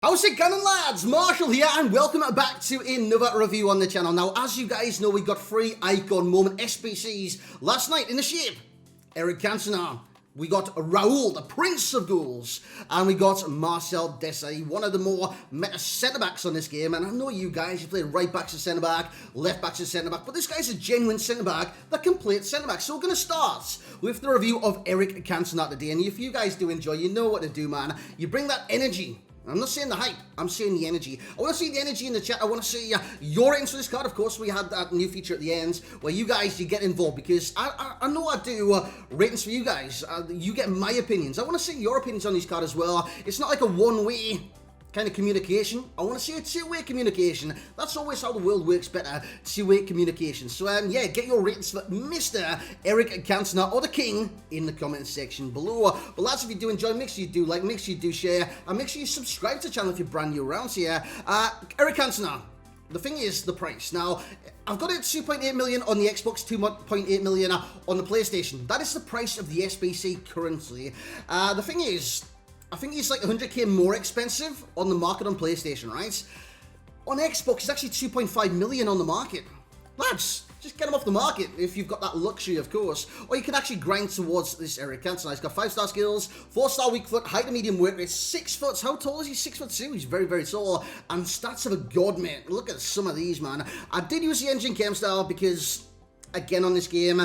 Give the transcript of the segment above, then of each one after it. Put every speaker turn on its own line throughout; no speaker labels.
How's it going, lads? Marshall here, and welcome back to another review on the channel. Now, as you guys know, we got 3 icon moment SBCs last night in the shape. Eric Cantona, we got Raul, the Prince of Goals, and we got Marcel Desailly, one of the more meta centre-backs on this game. And I know you guys, you play right backs as centre-back, left backs as centre-back, but this guy's a genuine centre-back that can play at centre-back. So we're going to start with the review of Eric Cantona today. And if you guys do enjoy, you know what to do, man. You bring that energy. I'm not saying the hype, I'm saying the energy. I want to see the energy in the chat. I want to see your ratings for this card. Of course, we had that new feature at the end where you guys, you get involved, because I know I do ratings for you guys. You get my opinions. I want to see your opinions on this card as well. It's not like a one-way kind of communication. I want to see a two-way communication. That's always how the world works better, two-way communication. So yeah, get your ratings for Mr. Eric Cantona, or the King, in the comment section below. But lads, if you do enjoy, make sure you do like, make sure you do share, and make sure you subscribe to the channel if you're brand new around here. Eric Cantona, the thing is the price. Now, I've got it at 2.8 million on the Xbox, 2.8 million on the PlayStation. That is the price of the SBC currently. The thing is, I think he's like 100k more expensive on the market on PlayStation, right? On Xbox, it's actually 2.5 million on the market. Lads, just get him off the market if you've got that luxury, of course. Or you can actually grind towards this Eric Cantona. He's got 5-star skills, 4-star weak foot, height and medium work rate, 6 foot. How tall is he? 6'2". He's very, very tall. And stats of a god, man. Look at some of these, man. I did use the engine cam style because, again, on this game,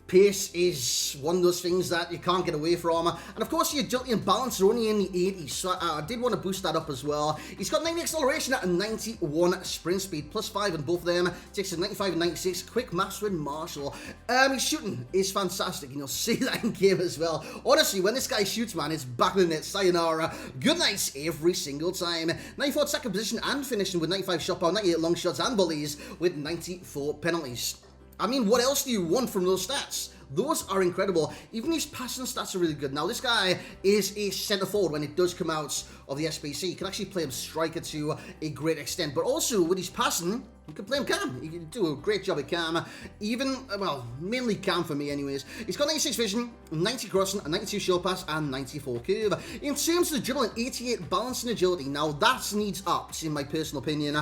pace is one of those things that you can't get away from. And of course, your agility and balance are only in the 80s, so I did want to boost that up as well. He's got 90 acceleration at a 91 sprint speed, +5 in both of them. Takes a 95 and 96. Quick maths with Marshall. His shooting is fantastic, and you'll see that in game as well. Honestly, when this guy shoots, man, it's back in the net. Sayonara. Good nights every single time. 94 second position and finishing with 95 shot power, 98 long shots and volleys with 94 penalties. I mean, what else do you want from those stats? Those are incredible. Even his passing stats are really good. Now, this guy is a centre forward when it does come out of the SBC. You can actually play him striker to a great extent. But also, with his passing, you can play him cam. You can do a great job at cam. Even, well, mainly cam for me anyways. He's got 96 vision, 90 crossing, 92 short pass, and 94 curve. In terms of the dribbling, 88 balance and agility. Now, that needs ups, in my personal opinion.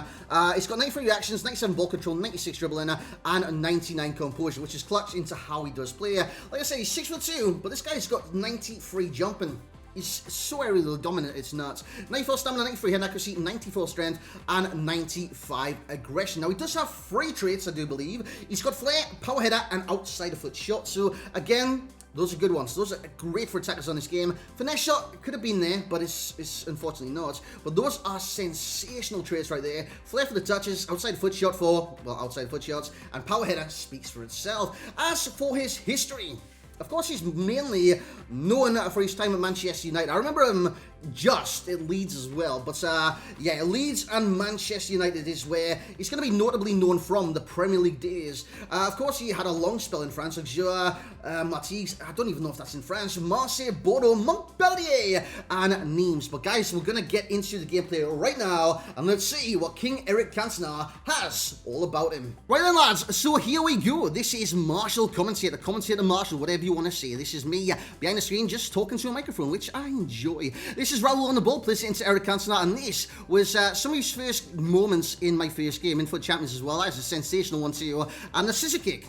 He's got 93 reactions, 97 ball control, 96 dribbling, and 99 composure, which is clutch into how he does play. Like I say, he's 6'2", but this guy's got 93 jumping. He's so aerially dominant, it's nuts. 94 stamina, 93 head accuracy, 94 strength, and 95 aggression. Now, he does have 3 traits, I do believe. He's got flair, power header, and outside of foot shot. So, again, those are good ones. Those are great for attackers on this game. Finesse shot could have been there, but it's unfortunately not. But those are sensational traits right there. Flair for the touches, outside foot shot for, well, outside foot shots, and power header speaks for itself. As for his history, of course, he's mainly known for his time at Manchester United. I remember him just at Leeds as well. But yeah, Leeds and Manchester United is where he's going to be notably known from the Premier League days. Of course, he had a long spell in France, like Joa, Martigues, I don't even know if that's in France, Marseille, Bordeaux, Montpellier, and Nimes. But guys, we're going to get into the gameplay right now, and let's see what King Eric Cantona has all about him. Right then, lads, so here we go. This is Marshall Commentator Marshall, whatever you want to say. This is me behind the screen just talking to a microphone, which I enjoy. This is Raul on the ball, plays it into Eric Cantona, and this was some of his first moments in my first game, Untitled Champions as well. That is a sensational one too, and the scissor kick.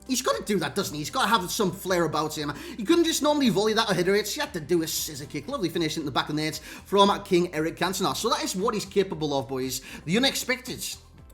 He's got to do that, doesn't he? He's got to have some flair about him. He couldn't just normally volley that or hit it. He had to do a scissor kick. Lovely finish in the back of the net from King Eric Cantona. So that is what he's capable of, boys. The unexpected,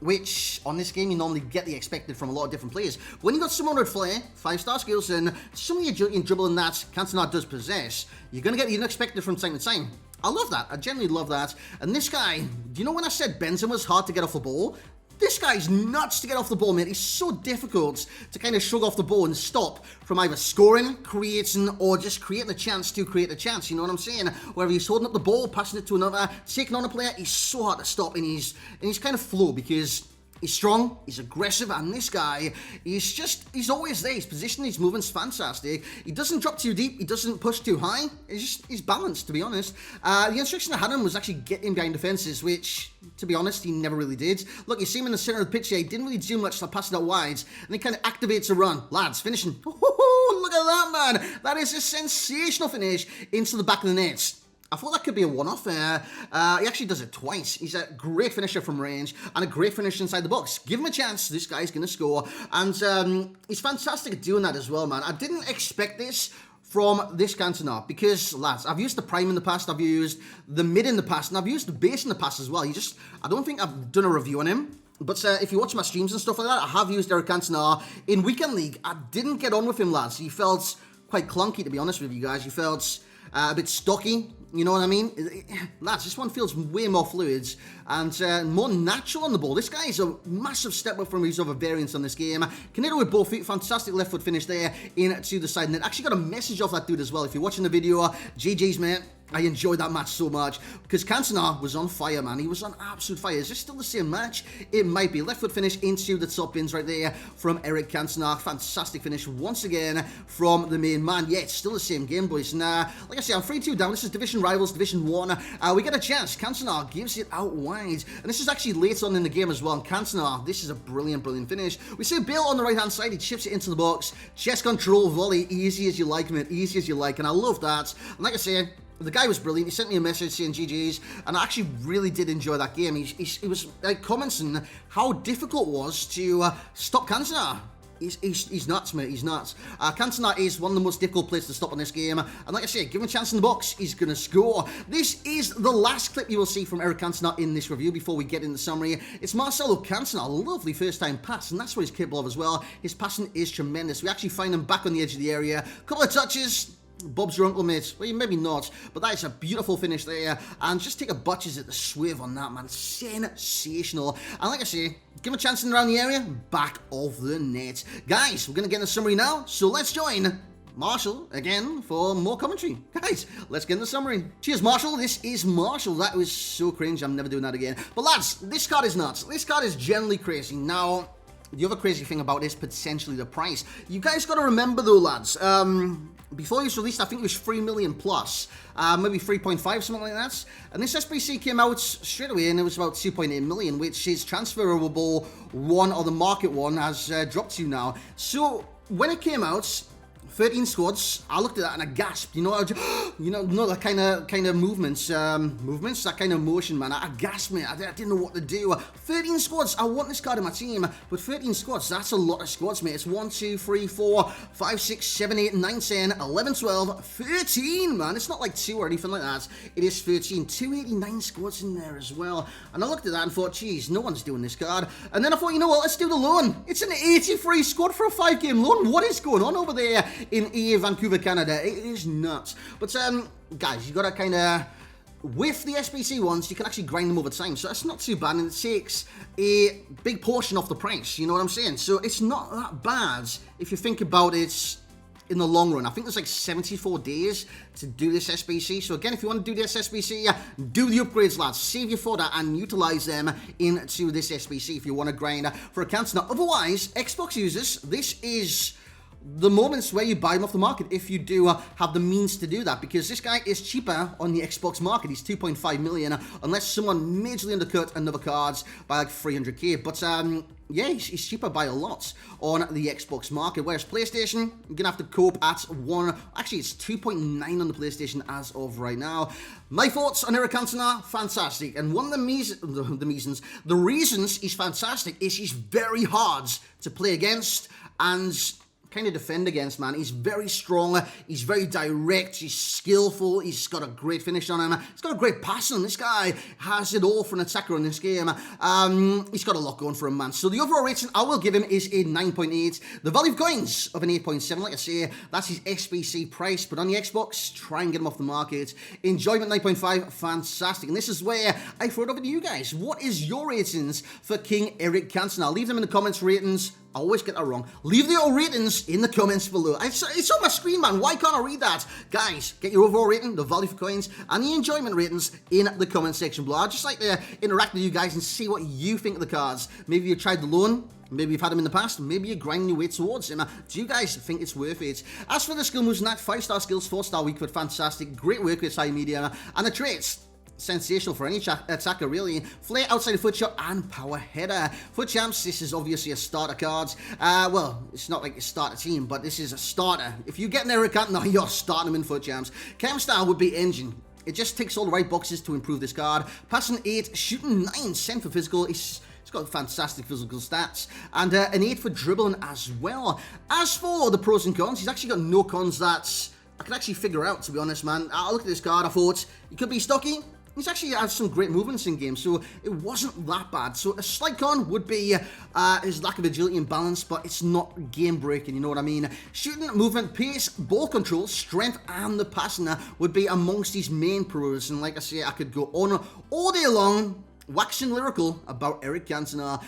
which on this game you normally get the expected from a lot of different players. When you got someone with flair, 5-star skills, and some of your agility and dribbling that Cantona does possess, you're going to get the unexpected from time to time. I love that. I genuinely love that. And this guy, do you know when I said Benzema was hard to get off the ball? This guy's nuts to get off the ball, mate. He's so difficult to kind of shrug off the ball and stop from either scoring, creating, or just creating a chance to create a chance. You know what I'm saying? Whether he's holding up the ball, passing it to another, taking on a player, he's so hard to stop in his kind of flow, because he's strong, he's aggressive, and this guy, he's always there. His position, his movement's fantastic. He doesn't drop too deep, he doesn't push too high. He's balanced, to be honest. The instruction I had him was actually get in behind defenses, which, to be honest, he never really did. Look, you see him in the center of the pitch here. He didn't really do much to pass it out wide, and he kind of activates a run. Lads, finishing. Look at that, man. That is a sensational finish into the back of the net. I thought that could be a one-off. He actually does it twice. He's a great finisher from range and a great finisher inside the box. Give him a chance. This guy's going to score. And he's fantastic at doing that as well, man. I didn't expect this from this Cantona because, lads, I've used the Prime in the past, I've used the Mid in the past, and I've used the Base in the past as well. I don't think I've done a review on him. But if you watch my streams and stuff like that, I have used Eric Cantona in Weekend League. I didn't get on with him, lads. He felt quite clunky, to be honest with you guys. He felt a bit stocky, you know what I mean? Lads, this one feels way more fluid and more natural on the ball. This guy is a massive step up from his other variants on this game. Can hit it with both feet. Fantastic left foot finish there into the side net. Actually got a message off that dude as well. If you're watching the video, GG's, mate. I enjoyed that match so much because Cantona was on fire, man. He was on absolute fire. Is this still the same match? It might be. Left foot finish into the top bins right there from Eric Cantona. Fantastic finish once again from the main man. Yeah, it's still the same game, boys. And like I say, I'm 3-2 down. This is Division Rivals, Division 1. We get a chance. Cantona gives it out wide. And this is actually late on in the game as well. And Cantona, this is a brilliant, brilliant finish. We see Bale on the right-hand side. He chips it into the box. Chest control volley. Easy as you like, mate. Easy as you like. And I love that. And like I say, the guy was brilliant. He sent me a message saying GG's, and I actually really did enjoy that game. He was commenting how difficult it was to stop Cantona. He's nuts, mate. He's nuts. Cantona is one of the most difficult players to stop in this game. And like I say, give him a chance in the box, he's going to score. This is the last clip you will see from Eric Cantona in this review before we get in the summary. It's Marcelo Cantona, a lovely first-time pass, and that's what he's capable of as well. His passing is tremendous. We actually find him back on the edge of the area. Couple of touches. Bob's your uncle, mate. Well, maybe not, but that is a beautiful finish there. And just take a butches at the swerve on that, man. Sensational. And like I say, give him a chance in around the area, back of the net. Guys, we're going to get in the summary now, so let's join Marshall again for more commentary. Guys, let's get in the summary. Cheers, Marshall. This is Marshall. That was so cringe. I'm never doing that again. But lads, this card is nuts. This card is generally crazy. Now, the other crazy thing about it is potentially the price. You guys got to remember though, lads, before it was released, I think it was 3 million plus, maybe 3.5, something like that. And this SBC came out straight away and it was about 2.8 million, which is transferable one, or the market one has dropped to now. So when it came out, 13 squads, I looked at that and I gasped, you know, that kind of movements, that kind of motion, man. I gasped, mate. I didn't know what to do. 13 squads, I want this card in my team, but 13 squads, that's a lot of squads, mate. It's 1, 2, 3, 4, 5, 6, 7, 8, 9, 10, 11, 12, 13, man. It's not like 2 or anything like that. It is 13, 289 squads in there as well. And I looked at that and thought, geez, no one's doing this card. And then I thought, you know what, let's do the loan. It's an 83 squad for a 5-game loan. What is going on over there in EA Vancouver, Canada? It is nuts. But guys, you gotta kind of, with the SBC ones, you can actually grind them over time, so it's not too bad, and it takes a big portion off the price, you know what I'm saying? So it's not that bad if you think about it in the long run. I think there's like 74 days to do this SBC. So again, if you want to do this SBC, do the upgrades, lads. Save your fodder and utilize them into this SBC if you want to grind for a Cantona. Otherwise, Xbox users, this is the moments where you buy him off the market if you do have the means to do that, because this guy is cheaper on the Xbox market. He's 2.5 million unless someone majorly undercut another cards by like 300k. But yeah, he's cheaper by a lot on the Xbox market, whereas PlayStation, you're gonna have to cope at 1, actually it's 2.9 on the PlayStation as of right now. My thoughts on Eric Cantona, fantastic, and one of the reasons he's fantastic is he's very hard to play against and kind of defend against, man. He's very strong, he's very direct, he's skillful, he's got a great finish on him, he's got a great passing. This guy has it all for an attacker in this game. He's got a lot going for him, man. So the overall rating I will give him is a 9.8. The value of coins of an 8.7. Like I say, that's his SBC price, but on the Xbox, try and get him off the market. Enjoyment 9.5, fantastic. And this is where I throw it over to you guys. What is your ratings for King Eric Cantona? Leave them in the comments, ratings. I always get that wrong. Leave your ratings in the comments below. It's on my screen, man. Why can't I read that? Guys, get your overall rating, the value for coins, and the enjoyment ratings in the comment section below. I'd just like to interact with you guys and see what you think of the cards. Maybe you tried the loan. Maybe you've had him in the past. Maybe you're grinding your way towards him. Do you guys think it's worth it? As for the skill moves and that, 5-star skills, 4-star weak foot, fantastic. Great work with high media. And the traits, sensational for any attacker, really. Flair, outside foot shot, and power header. For champs, this is obviously a starter card. Well, it's not like a starter team, but this is a starter. If you get an Eric Cantona, you're starting him in foot champs. Chem style would be engine. it just ticks all the right boxes to improve this card. Passing 8, shooting 9, sent for physical. He's got fantastic physical stats, and an 8 for dribbling as well. As for the pros and cons, he's actually got no cons that I could actually figure out, to be honest, man. I looked at this card, I thought he could be stocky. He's actually had some great movements in game, so it wasn't that bad. So a slight con would be his lack of agility and balance, but it's not game-breaking, you know what I mean? Shooting, movement, pace, ball control, strength, and the passing would be amongst his main pros. And like I say, I could go on all day long, waxing lyrical about Eric Cantona.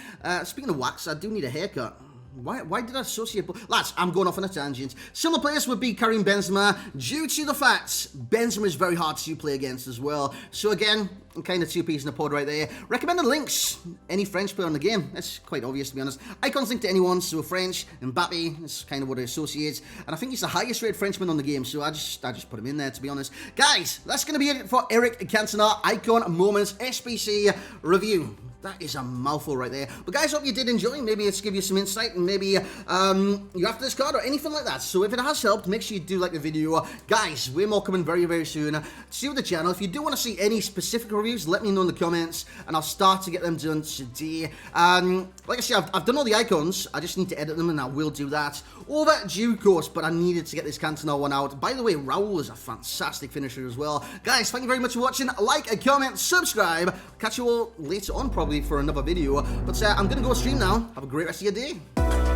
Speaking of wax, I do need a haircut. Why did I associate... Lads, I'm going off on a tangent. Similar players would be Karim Benzema, due to the fact Benzema is very hard to play against as well. So again, kind of two peas in a pod right there. Recommended links. Any French player in the game. That's quite obvious, to be honest. Icons linked to anyone, so French, Mbappe, that's kind of what I associate. And I think he's the highest rated Frenchman on the game, so I just put him in there, to be honest. Guys, that's going to be it for Eric Cantona Icon Moments SBC review. That is a mouthful right there. But guys, hope you did enjoy. Maybe it's give you some insight, and maybe you're after this card or anything like that. So if it has helped, make sure you do like the video. Guys, way more coming very, very soon to the channel. If you do want to see any specific reviews, let me know in the comments, and I'll start to get them done today. Like I said, I've done all the icons. I just need to edit them, and I will do that over due course. But I needed to get this Cantona one out. By the way, Raul is a fantastic finisher as well. Guys, thank you very much for watching. Like, comment, subscribe. Catch you all later on, probably, for another video. But I'm going to go stream now. Have a great rest of your day.